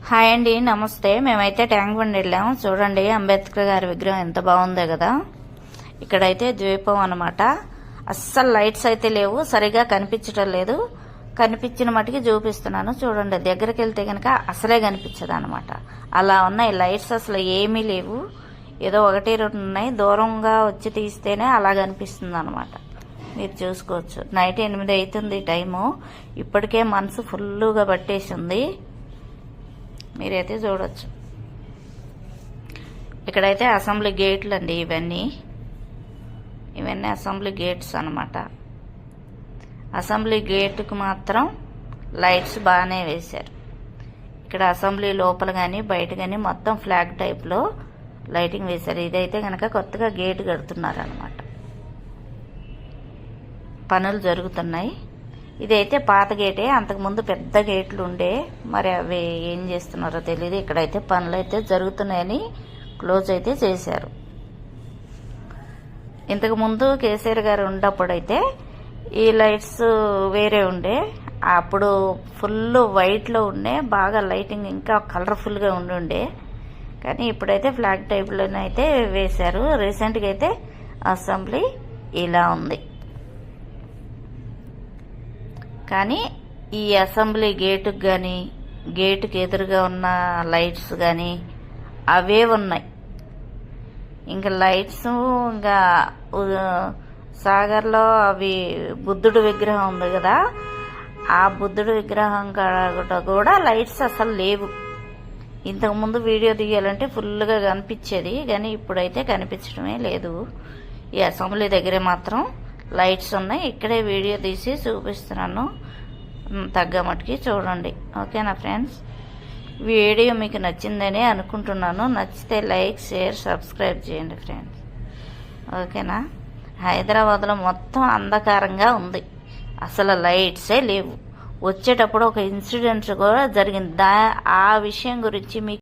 Hi అండి, నమస్తే. మేమైతే ట్యాంక్ బండ్ వెళ్ళాము. చూడండి, అంబేద్కర్ గారి విగ్రహం ఎంత బాగుందో కదా. ఇక్కడైతే ద్వీపం అన్నమాట. అస్సలు లైట్స్ అయితే లేవు, సరిగా కనిపించడం లేదు. కనిపించిన మటుకి చూపిస్తున్నాను చూడండి. దగ్గరికి వెళ్తే కనుక అసలే కనిపించదు అనమాట. అలా ఉన్నాయి లైట్స్, అసలు ఏమీ లేవు. ఏదో ఒకటి రెండు ఉన్నాయి. దూరంగా వచ్చి తీస్తేనే అలా కనిపిస్తుంది అనమాట. మీరు చూసుకోవచ్చు. నైట్ 8 అవుతుంది టైము. ఇప్పటికే మనసు ఫుల్గా పట్టేసింది. మీరైతే చూడొచ్చు. ఇక్కడైతే అసెంబ్లీ గేట్లు అండి. ఇవన్నీ అసెంబ్లీ గేట్స్ అన్నమాట. అసెంబ్లీ గేటుకు మాత్రం లైట్స్ బాగానే వేశారు. ఇక్కడ అసెంబ్లీ లోపల కానీ బయట కానీ మొత్తం ఫ్లాగ్ టైప్లో లైటింగ్ వేశారు. ఇదైతే కనుక కొత్తగా గేట్ కడుతున్నారు అన్నమాట. పనులు జరుగుతున్నాయి. ఇదైతే పాత గేటే. అంతకుముందు పెద్ద గేట్లు ఉండే, మరి అవి ఏం చేస్తున్నారో తెలియదు. ఇక్కడైతే పనులు అయితే జరుగుతున్నాయని క్లోజ్ అయితే చేశారు. ఇంతకుముందు కేసీఆర్ గారు ఉన్నప్పుడైతే ఈ లైట్స్ వేరే ఉండే. అప్పుడు ఫుల్ వైట్లో ఉండే, బాగా లైటింగ్ ఇంకా కలర్ఫుల్గా ఉండే. కానీ ఇప్పుడైతే ఫ్లాగ్ టైప్లోనైతే వేశారు. రీసెంట్గా అయితే అసెంబ్లీ ఇలా ఉంది. కానీ ఈ అసెంబ్లీ గేటుకు కానీ గేటుకి ఎదురుగా ఉన్న లైట్స్ కానీ అవే ఉన్నాయి. ఇంకా లైట్స్ ఇంకా సాగర్లో అవి బుద్ధుడు విగ్రహం ఉంది కదా, ఆ బుద్ధుడు విగ్రహం కూడా లైట్స్ అసలు లేవు. ఇంతకుముందు వీడియో తీయాలంటే ఫుల్గా కనిపించేది, కానీ ఇప్పుడైతే కనిపించడమే లేదు. ఈ అసెంబ్లీ దగ్గరే మాత్రం లైట్స్ ఉన్నాయి. ఇక్కడే వీడియో తీసి చూపిస్తున్నాను. తగ్గ మటుకి చూడండి. ఓకేనా ఫ్రెండ్స్? వీడియో మీకు నచ్చిందని అనుకుంటున్నాను. నచ్చితే లైక్, షేర్, సబ్స్క్రైబ్ చేయండి ఫ్రెండ్స్. ఓకేనా? హైదరాబాద్లో మొత్తం అంధకారంగా ఉంది. అసలు లైట్సే లేవు. వచ్చేటప్పుడు ఒక ఇన్సిడెంట్ కూడా జరిగింది. ఆ విషయం గురించి మీకు